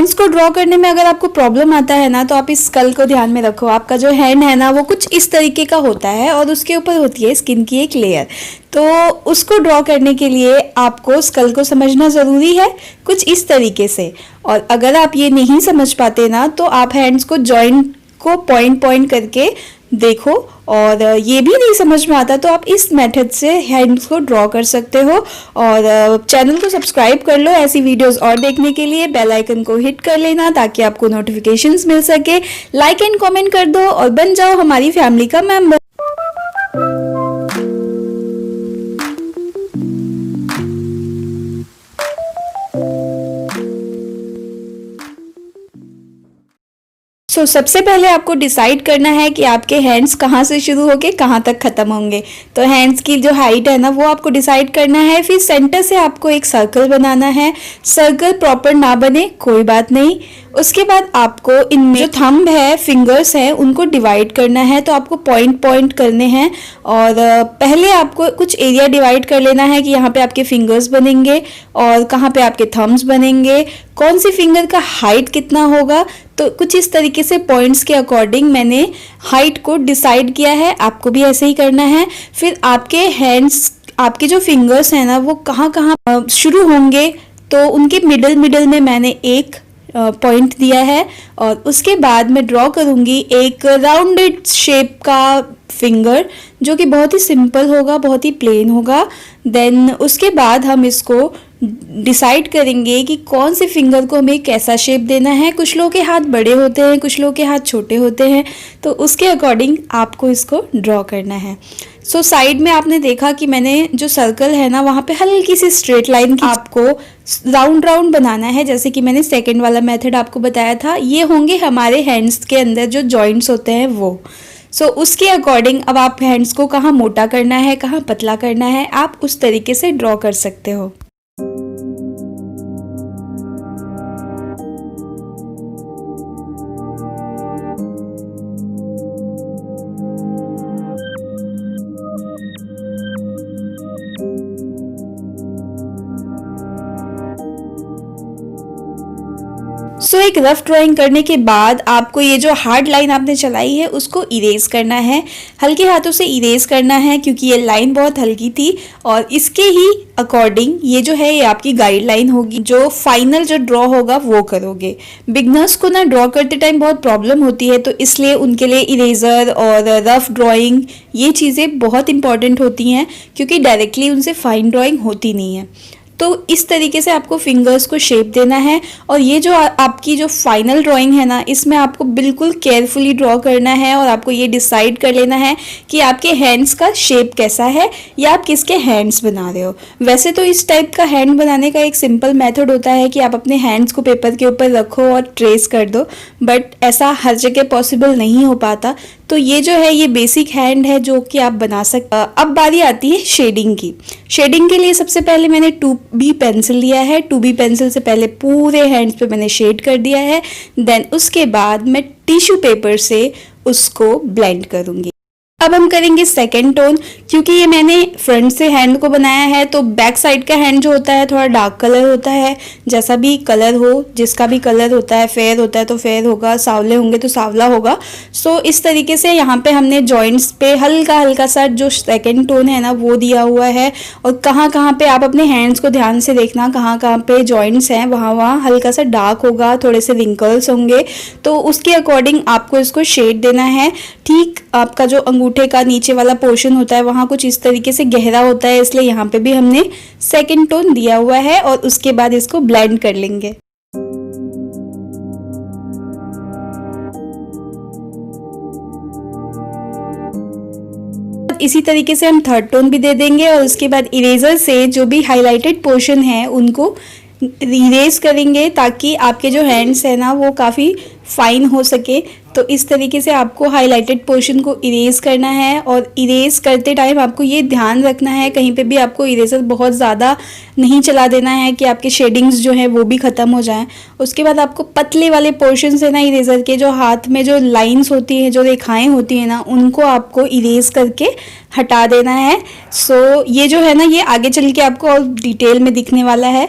Hands को draw करने में अगर आपको प्रॉब्लम आता है ना, तो आप इस स्कल को ध्यान में रखो। आपका जो हैंड है ना वो कुछ इस तरीके का होता है और उसके ऊपर होती है स्किन की एक लेयर। तो उसको ड्रॉ करने के लिए आपको स्कल को समझना ज़रूरी है कुछ इस तरीके से। और अगर आप ये नहीं समझ पाते ना, तो आप हैंड्स को जॉइंट को पॉइंट पॉइंट करके देखो, और ये भी नहीं समझ में आता तो आप इस मेथड से हैंड्स को ड्रॉ कर सकते हो। और चैनल को सब्सक्राइब कर लो ऐसी वीडियोस और देखने के लिए। बेल आइकन को हिट कर लेना ताकि आपको नोटिफिकेशंस मिल सके। लाइक एंड कमेंट कर दो और बन जाओ हमारी फैमिली का मेंबर। सबसे पहले आपको डिसाइड करना है कि आपके हैंड्स कहाँ से शुरू होके कहाँ तक ख़त्म होंगे। तो हैंड्स की जो हाइट है ना वो आपको डिसाइड करना है। फिर सेंटर से आपको एक सर्कल बनाना है। सर्कल प्रॉपर ना बने कोई बात नहीं। उसके बाद आपको इनमें जो थंब है, फिंगर्स हैं, उनको डिवाइड करना है। तो आपको पॉइंट पॉइंट करने हैं। और पहले आपको कुछ एरिया डिवाइड कर लेना है कि यहाँ पे आपके फिंगर्स बनेंगे और कहाँ पे आपके थम्ब्स बनेंगे, कौन सी फिंगर का हाइट कितना होगा। तो कुछ इस तरीके से पॉइंट्स के अकॉर्डिंग मैंने हाइट को डिसाइड किया है। आपको भी ऐसे ही करना है। फिर आपके हैंड्स, आपके जो फिंगर्स हैं ना वो कहाँ कहाँ शुरू होंगे, तो उनके मिडल में मैंने एक पॉइंट दिया है। और उसके बाद मैं ड्रॉ करूँगी एक राउंडेड शेप का फिंगर, जो कि बहुत ही सिंपल होगा, बहुत ही प्लेन होगा। देन उसके बाद हम इसको डिसाइड करेंगे कि कौन से फिंगर को हमें कैसा शेप देना है। कुछ लोगों के हाथ बड़े होते हैं, कुछ लोगों के हाथ छोटे होते हैं, तो उसके अकॉर्डिंग आपको इसको ड्रॉ करना है। साइड में आपने देखा कि मैंने जो सर्कल है ना वहाँ पे हल्की सी स्ट्रेट लाइन की आपको राउंड बनाना है, जैसे कि मैंने सेकंड वाला मेथड आपको बताया था। ये होंगे हमारे हैंड्स के अंदर जो जॉइंट्स होते हैं वो। उसके अकॉर्डिंग अब आप हैंड्स को कहाँ मोटा करना है, कहाँ पतला करना है, आप उस तरीके से ड्रॉ कर सकते हो। एक रफ ड्राइंग करने के बाद आपको ये जो हार्ड लाइन आपने चलाई है उसको इरेज करना है। हल्के हाथों से इरेज करना है क्योंकि ये लाइन बहुत हल्की थी। और इसके ही अकॉर्डिंग ये जो है ये आपकी गाइडलाइन होगी, जो फाइनल जो ड्रॉ होगा वो करोगे। बिगनर्स को ना ड्रॉ करते टाइम बहुत प्रॉब्लम होती है, तो इसलिए उनके लिए इरेजर और रफ ड्राइंग ये चीज़ें बहुत इंपॉर्टेंट होती हैं, क्योंकि डायरेक्टली उनसे फाइन ड्राइंग होती नहीं है। तो इस तरीके से आपको फिंगर्स को शेप देना है। और ये जो आपकी जो फाइनल ड्राइंग है ना, इसमें आपको बिल्कुल केयरफुली ड्रॉ करना है और आपको ये डिसाइड कर लेना है कि आपके हैंड्स का शेप कैसा है या आप किसके हैंड्स बना रहे हो। वैसे तो इस टाइप का हैंड बनाने का एक सिंपल मेथड होता है कि आप अपने हैंड्स को पेपर के ऊपर रखो और ट्रेस कर दो, बट ऐसा हर जगह पॉसिबल नहीं हो पाता। तो ये जो है ये बेसिक हैंड है जो कि आप बना सकते। अब बारी आती है शेडिंग की। शेडिंग के लिए सबसे पहले मैंने 2B पेंसिल लिया है। 2B पेंसिल से पहले पूरे हैंड्स पे मैंने शेड कर दिया है। देन उसके बाद मैं टिश्यू पेपर से उसको ब्लेंड करूँगी। अब हम करेंगे सेकेंड टोन। क्योंकि ये मैंने फ्रंट से हैंड को बनाया है, तो बैक साइड का हैंड जो होता है थोड़ा डार्क कलर होता है। जैसा भी कलर हो, जिसका भी कलर होता है, फेयर होता है तो फेयर होगा, सांवले होंगे तो सांवला होगा। इस तरीके से यहाँ पे हमने जॉइंट्स पे हल्का हल्का सा जो सेकेंड टोन है ना वो दिया हुआ है। और कहाँ कहाँ पे आप अपने हैंड्स को ध्यान से देखना, कहाँ कहाँ पे जॉइंट्स हैं वहाँ हल्का सा डार्क होगा, थोड़े से रिंकल्स होंगे। तो उसके अकॉर्डिंग आपको इसको शेड देना है। ठीक आपका जो अंगूठे का नीचे वाला पोर्शन होता है वहाँ कुछ इस तरीके से गहरा होता है, इसलिए यहाँ पे भी हमने सेकंड टोन दिया हुआ है। और उसके बाद इसको ब्लेंड कर लेंगे। इसी तरीके से हम थर्ड टोन भी दे देंगे। और उसके बाद इरेजर से जो भी हाईलाइटेड पोर्शन है उनको इरेज करेंगे, ताकि आपके जो हैंड्स है ना वो काफ़ी फाइन हो सके। तो इस तरीके से आपको हाईलाइटेड पोर्शन को इरेज करना है। और इरेज करते टाइम आपको ये ध्यान रखना है कहीं पे भी आपको इरेजर बहुत ज़्यादा नहीं चला देना है कि आपके शेडिंग्स जो हैं वो भी ख़त्म हो जाएं। उसके बाद आपको पतले वाले पोर्शन से ना इरेजर के जो हाथ में जो लाइंस होती हैं, जो रेखाएं होती हैं ना, उनको आपको इरेज करके हटा देना है। ये जो है ना ये आगे चल के आपको और डिटेल में दिखने वाला है।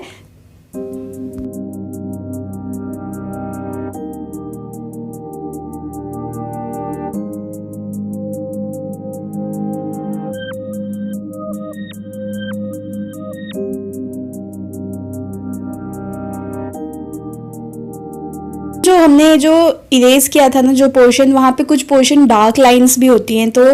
जो हमने जो इरेज किया था ना जो पोर्शन, वहाँ पे कुछ पोर्शन डार्क लाइंस भी होती हैं, तो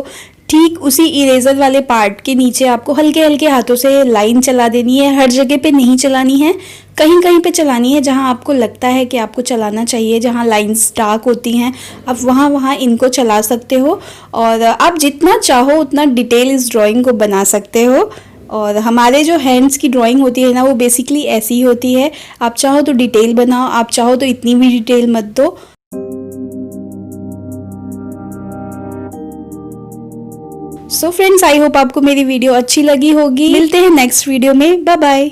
ठीक उसी इरेजर वाले पार्ट के नीचे आपको हल्के हल्के हाथों से लाइन चला देनी है। हर जगह पे नहीं चलानी है, कहीं कहीं पे चलानी है जहाँ आपको लगता है कि आपको चलाना चाहिए, जहाँ लाइंस डार्क होती हैं आप वहाँ वहाँ इनको चला सकते हो। और आप जितना चाहो उतना डिटेल इस ड्राइंग को बना सकते हो। और हमारे जो हैंड्स की ड्राइंग होती है ना वो बेसिकली ऐसी ही होती है। आप चाहो तो डिटेल बनाओ, आप चाहो तो इतनी भी डिटेल मत दो। सो फ्रेंड्स, आई होप आपको मेरी वीडियो अच्छी लगी होगी। मिलते हैं नेक्स्ट वीडियो में। Bye bye.